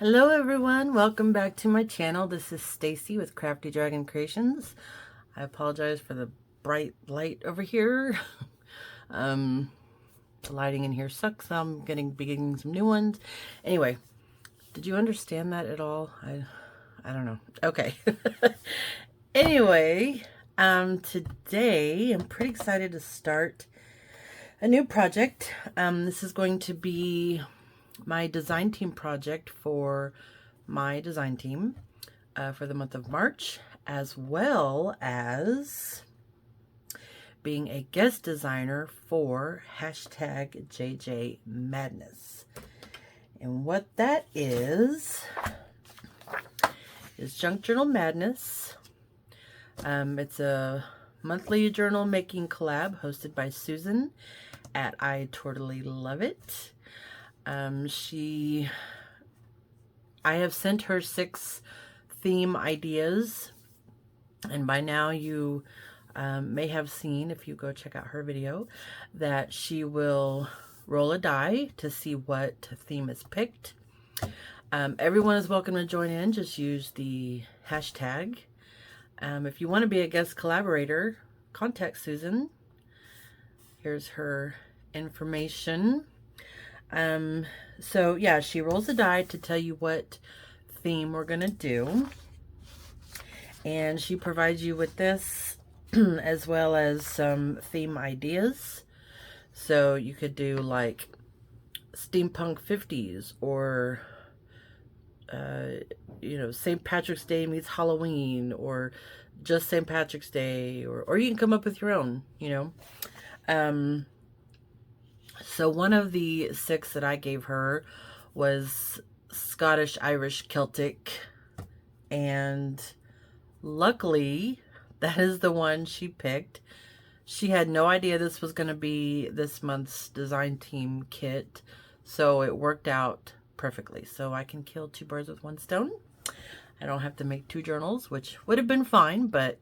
Hello everyone, welcome back to my channel. This is Stacy with Crafty Dragon Creations. I apologize for the bright light over here. The lighting in here sucks, so I'm getting some new ones. Anyway, did you understand that at all? I don't know. Okay. Anyway, today I'm pretty excited to start a new project. This is going to be my design team project for my design team for the month of March, as well as being a guest designer for hashtag JJ Madness. And what that is Junk Journal Madness. It's a monthly journal making collab hosted by Susan at I Totally Love It. I have sent her 6 theme ideas, and by now you may have seen, if you go check out her video, that she will roll a die to see what theme is picked. Everyone is welcome to join in. Just use the hashtag. If you want to be a guest collaborator, contact Susan. Here's her information. So yeah, she rolls a die to tell you what theme we're gonna do, and she provides you with this as well as some theme ideas. So you could do like steampunk 50s, or you know, St. Patrick's Day meets Halloween, or just St. Patrick's Day, or you can come up with your own, you know. So one of the 6 that I gave her was Scottish, Irish, Celtic, and luckily that is the one she picked. She had no idea this was going to be this month's design team kit, so it worked out perfectly. So I can kill 2 birds with 1 stone. I don't have to make 2 journals, which would have been fine, but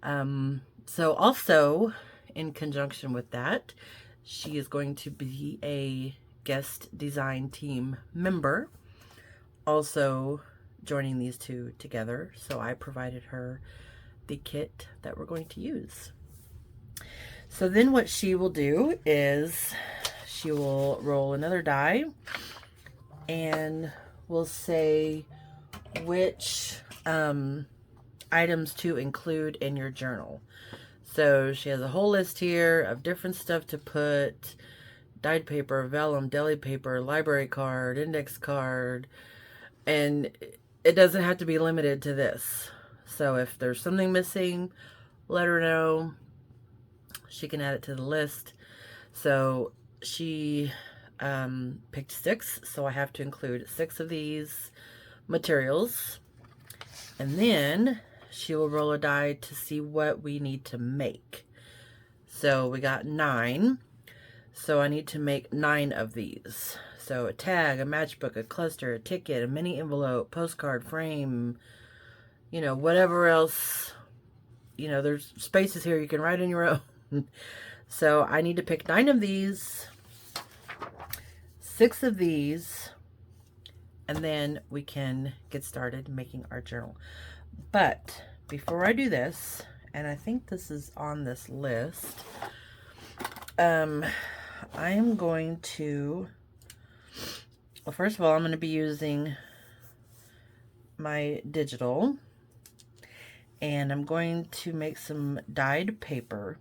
so also in conjunction with that, she is going to be a guest design team member, also joining these 2 together. So I provided her the kit that we're going to use. So then what she will do is she will roll another die, and we'll say which items to include in your journal. So she has a whole list here of different stuff to put: dyed paper, vellum, deli paper, library card, index card, and it doesn't have to be limited to this. So if there's something missing, let her know. She can add it to the list. So she picked 6, so I have to include 6 of these materials, and then she will roll a die to see what we need to make. So we got 9. So I need to make 9 of these. So a tag, a matchbook, a cluster, a ticket, a mini envelope, postcard, frame, you know, whatever else. You know, there's spaces here you can write on your own. So I need to pick 9 of these, 6 of these, and then we can get started making our journal. But before I do this, and I think this is on this list, I am going to, well, first of all, I'm going to be using my digital, and I'm going to make some dyed paper.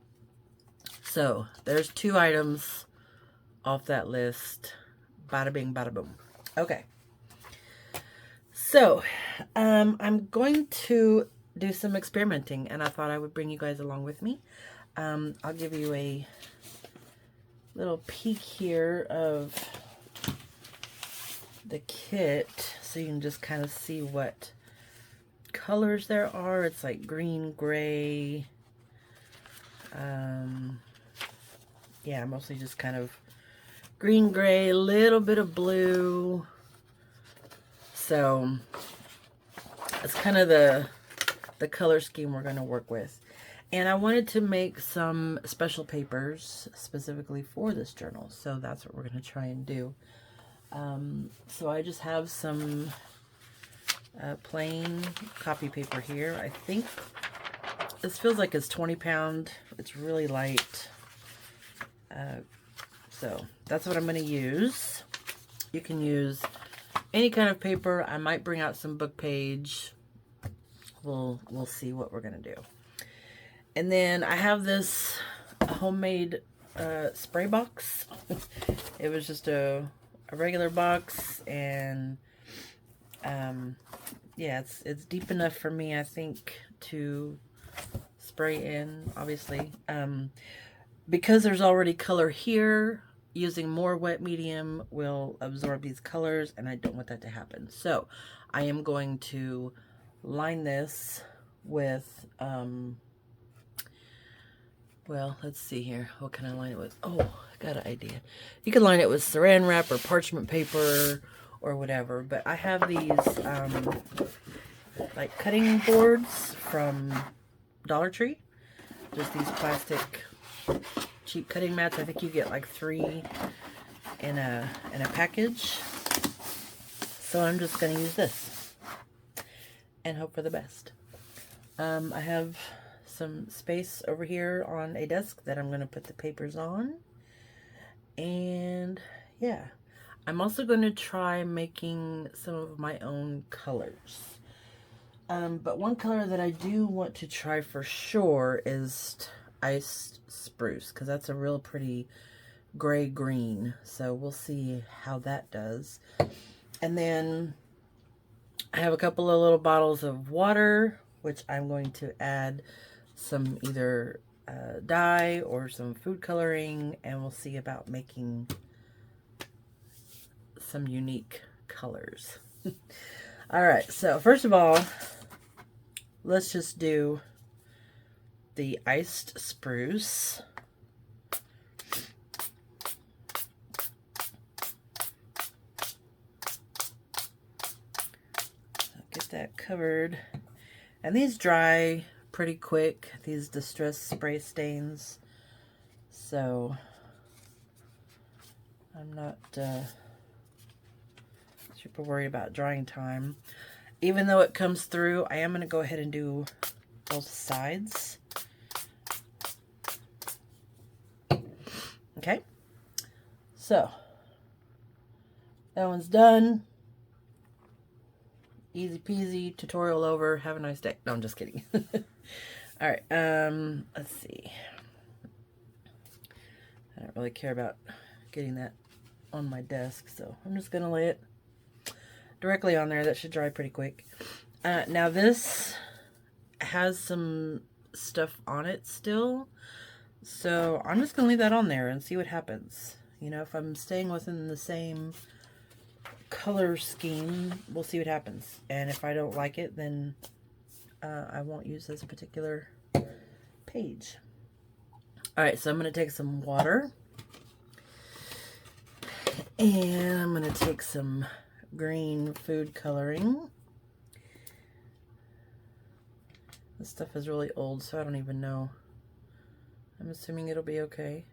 So there's 2 items off that list. Bada bing, bada boom. Okay. So, I'm going to do some experimenting, and I thought I would bring you guys along with me. I'll give you a little peek here of the kit, so you can just kind of see what colors there are. It's like green, gray, yeah, mostly just kind of green, gray, a little bit of blue. So it's kind of the color scheme we're going to work with. And I wanted to make some special papers specifically for this journal, so that's what we're going to try and do. So I just have some plain copy paper here. I think this feels like it's 20 pound. It's really light. So that's what I'm going to use. You can use any kind of paper. I might bring out some book page. We'll see what we're going to do. And then I have this homemade spray box. It was just a regular box, and yeah, it's deep enough for me, I think, to spray in, obviously. Because there's already color here, using more wet medium will absorb these colors, and I don't want that to happen. So I am going to line this with, well, let's see here. What can I line it with? Oh, I got an idea. You can line it with saran wrap or parchment paper or whatever, but I have these like cutting boards from Dollar Tree. Just these plastic cheap cutting mats. I think you get like 3 in a package. So I'm just going to use this and hope for the best. I have some space over here on a desk that I'm going to put the papers on. And yeah, I'm also going to try making some of my own colors. But one color that I do want to try for sure is iced spruce, because that's a real pretty gray green. So we'll see how that does. And then I have a couple of little bottles of water, which I'm going to add some either dye or some food coloring, and we'll see about making some unique colors. All right, so first of all, let's just do the iced spruce. Get that covered. And these dry pretty quick, these distress spray stains. So I'm not super worried about drying time. Even though it comes through, I am going to go ahead and do both sides. Okay, so that one's done. Easy peasy, tutorial over. Have a nice day. No, I'm just kidding. All right, let's see. I don't really care about getting that on my desk, so I'm just gonna lay it directly on there. That should dry pretty quick. Now this has some stuff on it still, so I'm just gonna leave that on there and see what happens. You know, if I'm staying within the same color scheme, we'll see what happens. And if I don't like it, then I won't use this particular page. All right, so I'm going to take some water, and I'm going to take some green food coloring. This stuff is really old, so I don't even know. I'm assuming it'll be okay.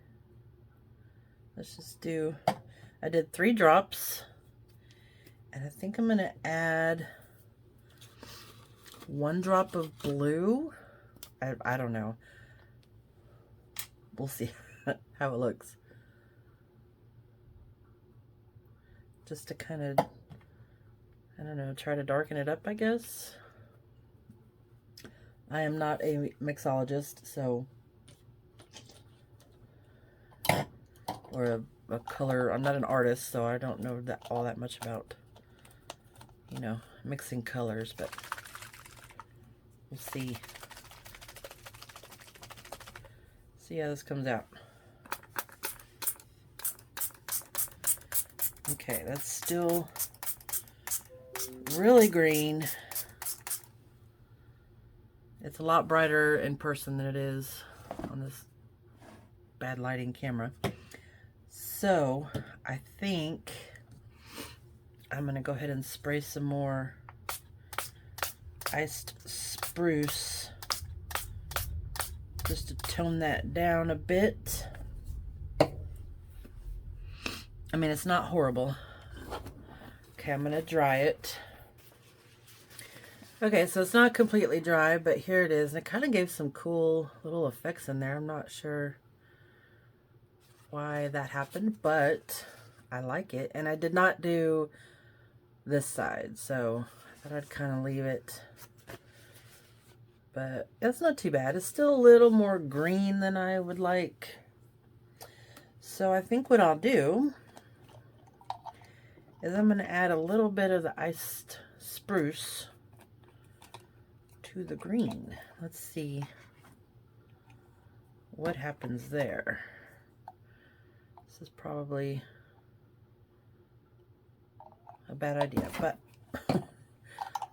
Let's just do, I did 3 drops. And I think I'm going to add 1 drop of blue. I don't know. We'll see how it looks. Just to kind of, I don't know, try to darken it up, I guess. I am not a mixologist, so, or a color, I'm not an artist, so I don't know all that much about, you know, mixing colors, but we'll see. See how this comes out. Okay, that's still really green. It's a lot brighter in person than it is on this bad lighting camera. So I think I'm going to go ahead and spray some more iced spruce just to tone that down a bit. I mean, it's not horrible. Okay, I'm going to dry it. Okay, so it's not completely dry, but here it is. And it kind of gave some cool little effects in there. I'm not sure why that happened, but I like it. And I did not do this side, so I thought I'd kind of leave it. But it's not too bad. It's still a little more green than I would like. So I think what I'll do is I'm going to add a little bit of the iced spruce to the green. Let's see what happens there. This is probably a bad idea, but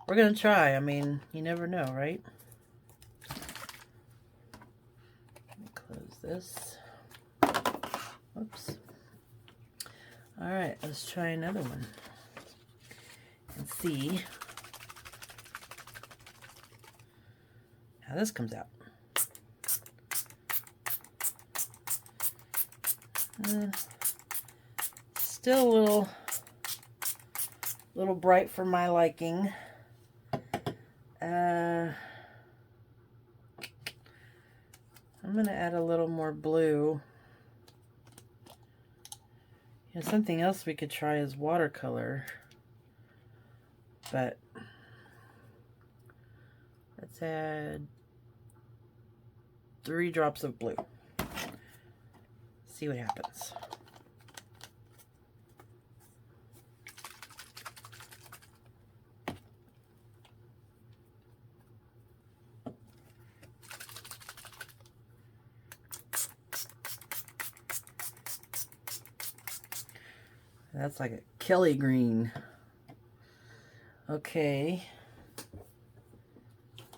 we're going to try. I mean, you never know, right? Let me close this. Oops. All right, let's try another one and see how this comes out. Still a little bright for my liking. I'm going to add a little more blue. You know, something else we could try is watercolor, but let's add 3 drops of blue. See what happens. That's like a Kelly green. Okay.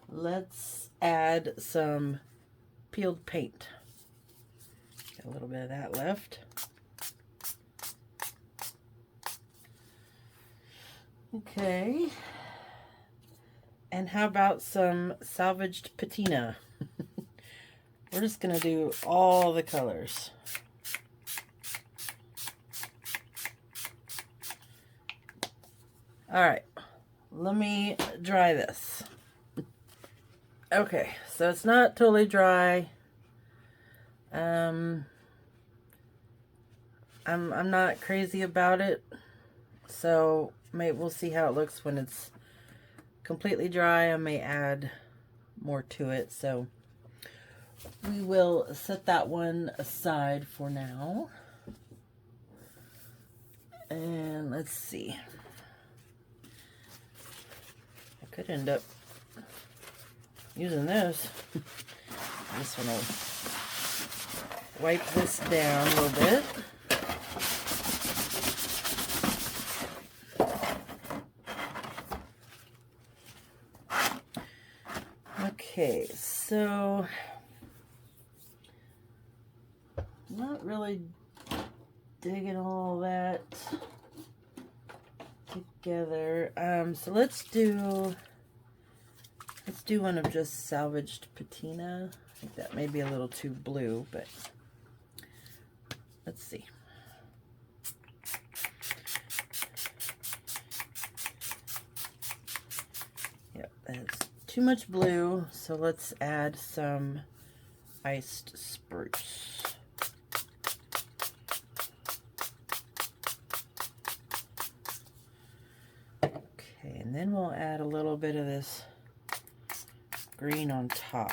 Let's add some peeled paint. Got a little bit of that left. Okay. And how about some salvaged patina? We're just going to do all the colors. All right, let me dry this. Okay, so it's not totally dry. I'm not crazy about it, so we'll see how it looks when it's completely dry. I may add more to it, so we will set that one aside for now. And let's see. I could end up using this. This one will wipe this down a little bit. Okay, so not really digging all that together. So let's do one of just salvaged patina. I think that may be a little too blue, but let's see. Yep, that's too much blue, so let's add some iced spruce. Okay, and then we'll add a little bit of this green on top.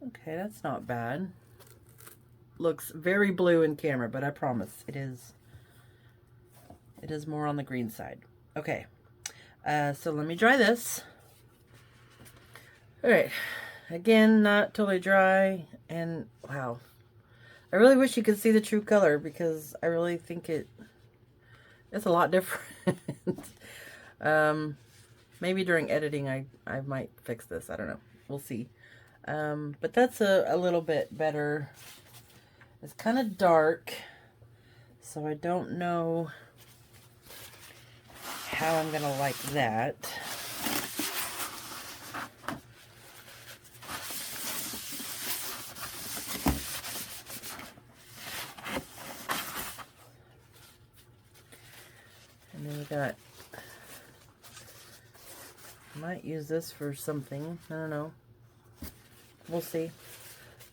Okay, that's not bad. Looks very blue in camera, but I promise it is more on the green side. Okay, so let me dry this. All right, again, not totally dry, and wow, I really wish you could see the true color because I really think it's a lot different. Maybe during editing I might fix this. I don't know. We'll see. But that's a little bit better. It's kind of dark, so I don't know how I'm going to like that. got, might use this for something. I don't know. We'll see.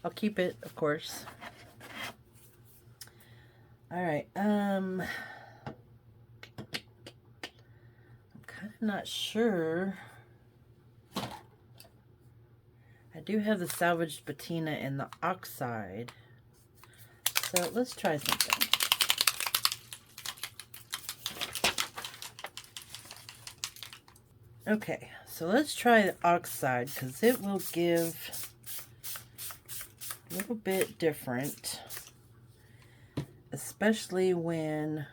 I'll keep it, of course. Alright, I'm kind of not sure. I do have the salvaged patina and the oxide. So let's try something. Okay, so let's try the oxide because it will give a little bit different, especially when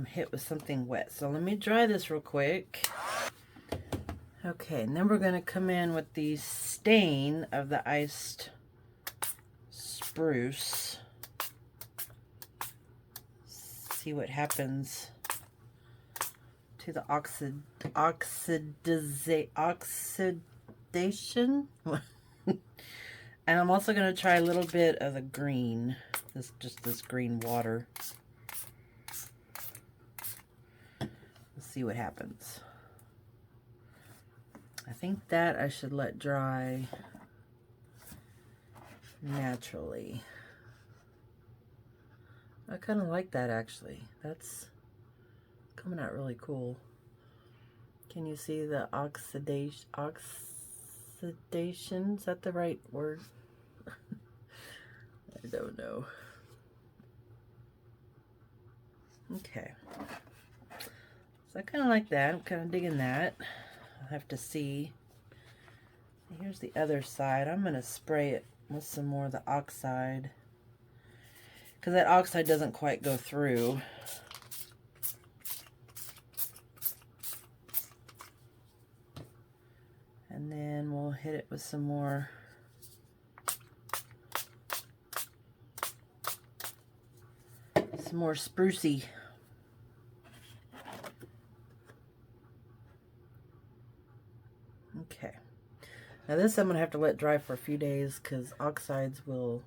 hit with something wet. So let me dry this real quick. Okay, and then we're going to come in with the stain of the iced spruce. See what happens to the oxidation. And I'm also going to try a little bit of the green, just this green water. Let's see what happens. I think that I should let dry naturally. I kind of like that actually. That's coming out really cool. Can you see the oxidation? Oxidation? Is that the right word? I don't know. Okay. So I kind of like that. I'm kind of digging that. I'll have to see. Here's the other side. I'm going to spray it with some more of the oxide, because that oxide doesn't quite go through. And then we'll hit it with some more sprucey. Okay. Now this I'm going to have to let dry for a few days because oxides will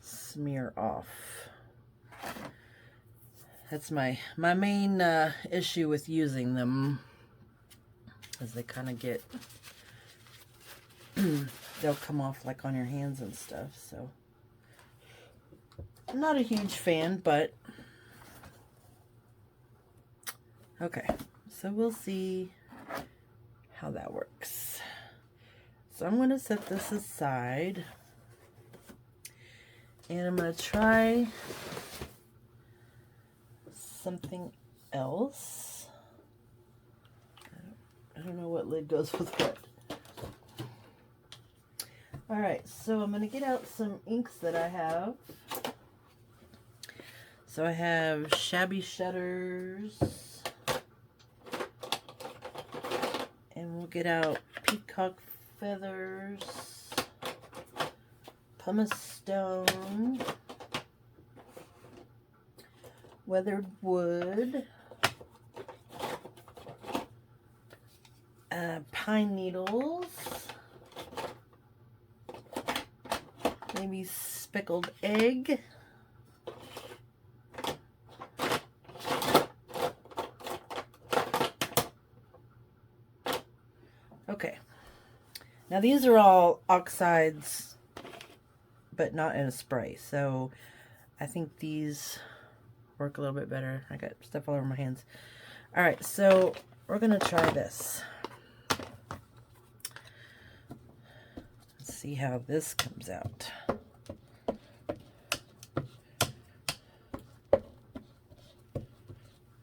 smear off. That's my main issue with using them, as they kind of get, they'll come off like on your hands and stuff. So I'm not a huge fan, but okay. So we'll see how that works. So I'm going to set this aside, and I'm going to try something else. I don't know what lid goes with what. Alright, so I'm going to get out some inks that I have. So I have Shabby Shutters, and we'll get out Peacock Feathers, Pumice Stone, Weathered Wood, Pine Needles, maybe Speckled Egg, okay. Now these are all oxides, but not in a spray, so I think these work a little bit better. I got stuff all over my hands. Alright, so we're going to try this. Let's see how this comes out.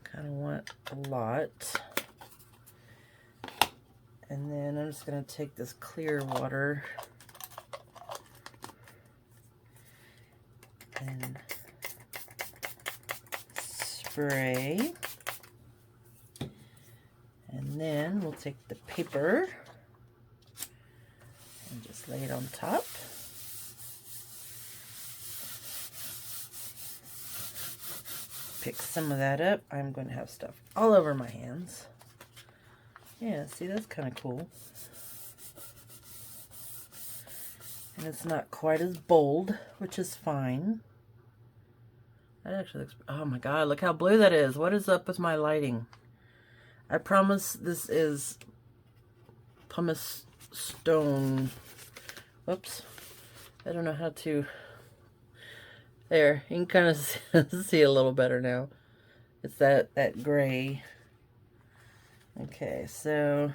Kind of want a lot. And then I'm just going to take this clear water and spray. And then we'll take the paper and just lay it on top. Pick some of that up. I'm going to have stuff all over my hands. Yeah, see, that's kind of cool. And it's not quite as bold, which is fine. That actually looks, oh my God, look how blue that is. What is up with my lighting? I promise this is pumice stone. Whoops. I don't know how to, there, you can kind of see a little better now. It's that gray. Okay, so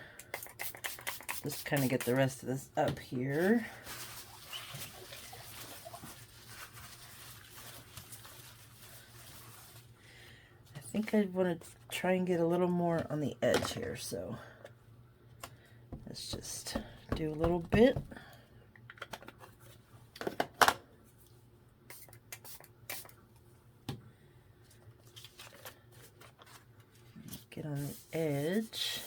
just kind of get the rest of this up here. I think I want to try and get a little more on the edge here, so let's just do a little bit. Get on the edge.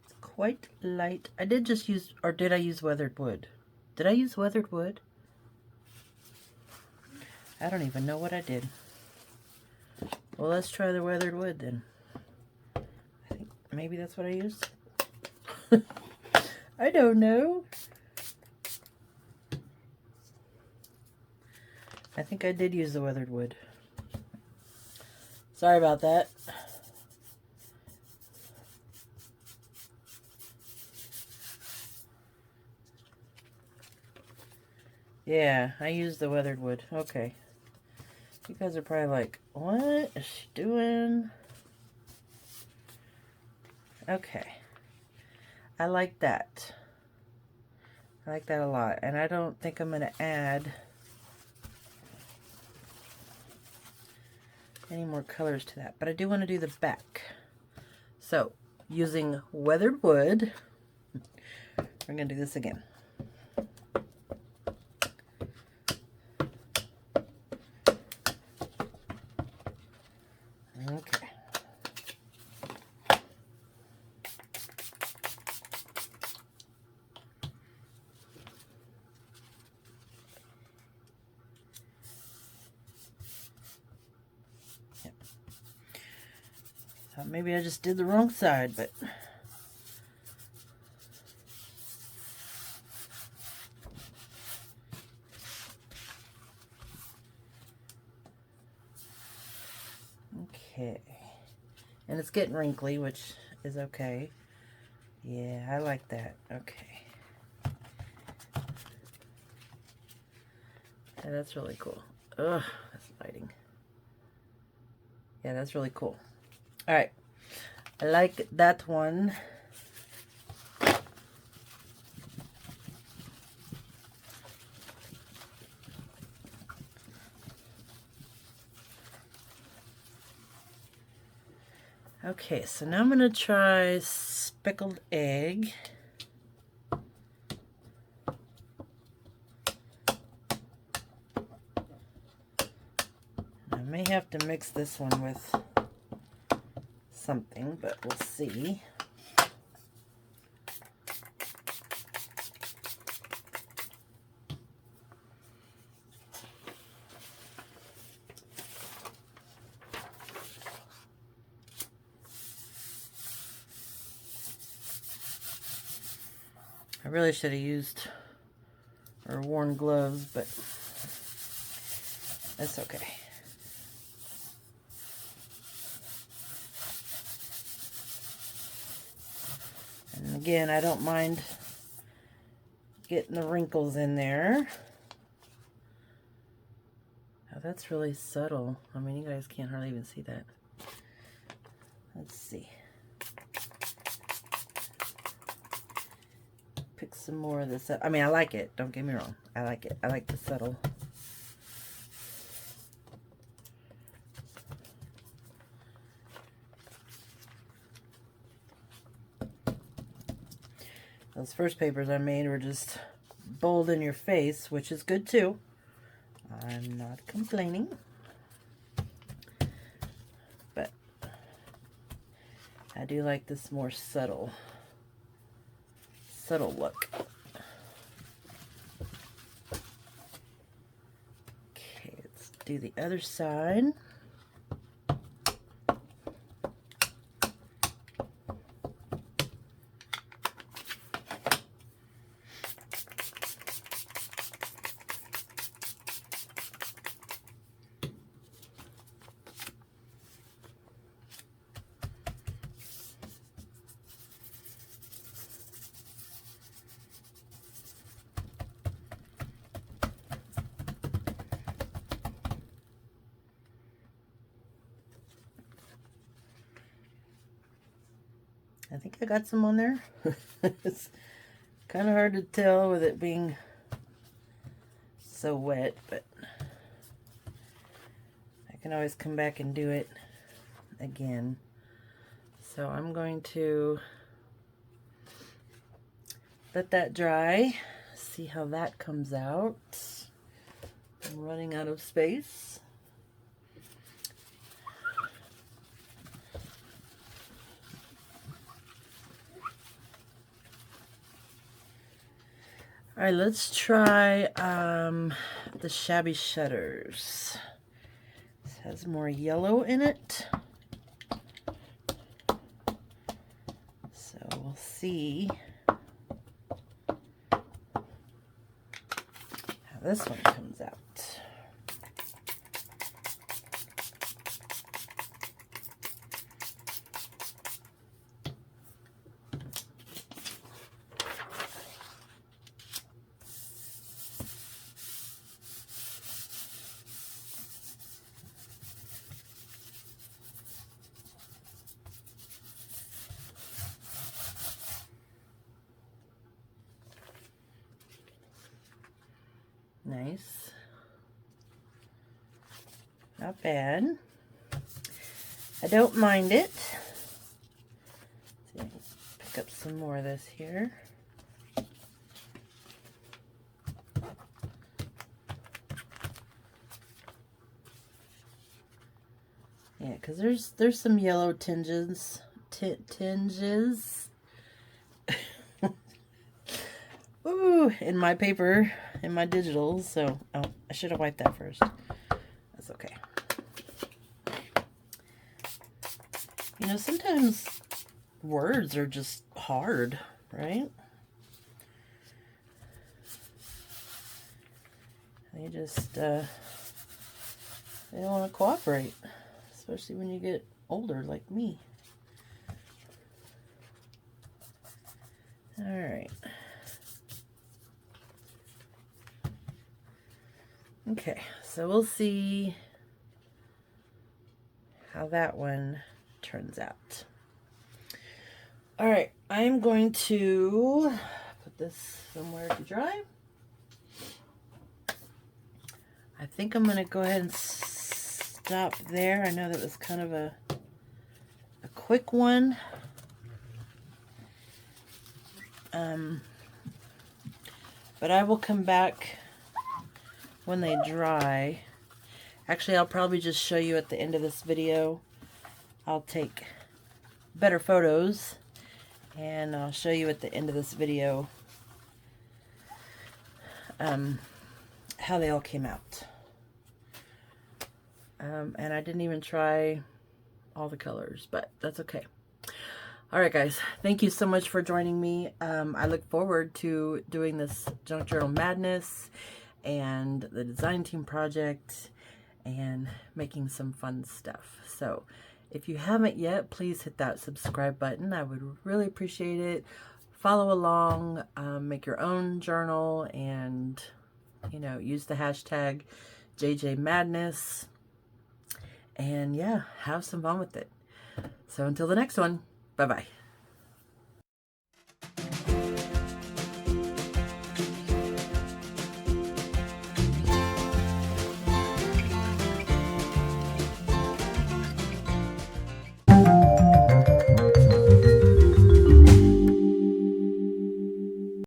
It's quite light. I did just use, or did I use weathered wood? Did I use weathered wood? I don't even know what I did. Well, let's try the weathered wood then. I think maybe that's what I used. I don't know. I think I did use the weathered wood. Sorry about that. Yeah, I used the weathered wood. Okay. You guys are probably like, what is she doing? Okay. I like that. I like that a lot. And I don't think I'm going to add any more colors to that. But I do want to do the back. So, using weathered wood, we're going to do this again. Okay. Maybe I just did the wrong side, but okay. And it's getting wrinkly, which is okay. Yeah, I like that. Okay. Yeah, that's really cool. Ugh, that's lighting. Yeah, that's really cool. All right. I like that one. Okay, so now I'm going to try speckled egg. I may have to mix this one with something, but we'll see. I really should have used or worn gloves, but that's okay. And again, I don't mind getting the wrinkles in there. Oh, that's really subtle. I mean, you guys can't hardly even see that. Let's see. Pick some more of this up. I mean, I like it. Don't get me wrong. I like it. I like the subtle. Those first papers I made were just bold in your face, which is good too. I'm not complaining. But I do like this more subtle look. Okay, let's do the other side. I think I got some on there. It's kind of hard to tell with it being so wet, but I can always come back and do it again. So I'm going to let that dry, see how that comes out. I'm running out of space. All right, let's try the Shabby Shutters. This has more yellow in it. So we'll see how this one comes out. Nice. Not bad. I don't mind it. Let's see, I can pick up some more of this here. Yeah, because there's some yellow tinges. Ooh, in my paper, in my digitals, so oh, I should have wiped that first. That's okay. You know, sometimes words are just hard, right? They just, they don't want to cooperate, especially when you get older like me. All right. Okay, so we'll see how that one turns out. All right, I'm going to put this somewhere to dry. I think I'm going to go ahead and stop there. I know that was kind of a quick one. But I will come back when they dry. Actually, I'll probably just show you at the end of this video. I'll take better photos and I'll show you at the end of this video how they all came out. And I didn't even try all the colors, but that's okay. All right, guys, thank you so much for joining me. I look forward to doing this Junk Journal Madness and the design team project and making some fun stuff. So if you haven't yet, please hit that subscribe button. I would really appreciate it. Follow along, make your own journal, and, you know, use the hashtag JJMadness. And yeah, have some fun with it. So until the next one, bye-bye.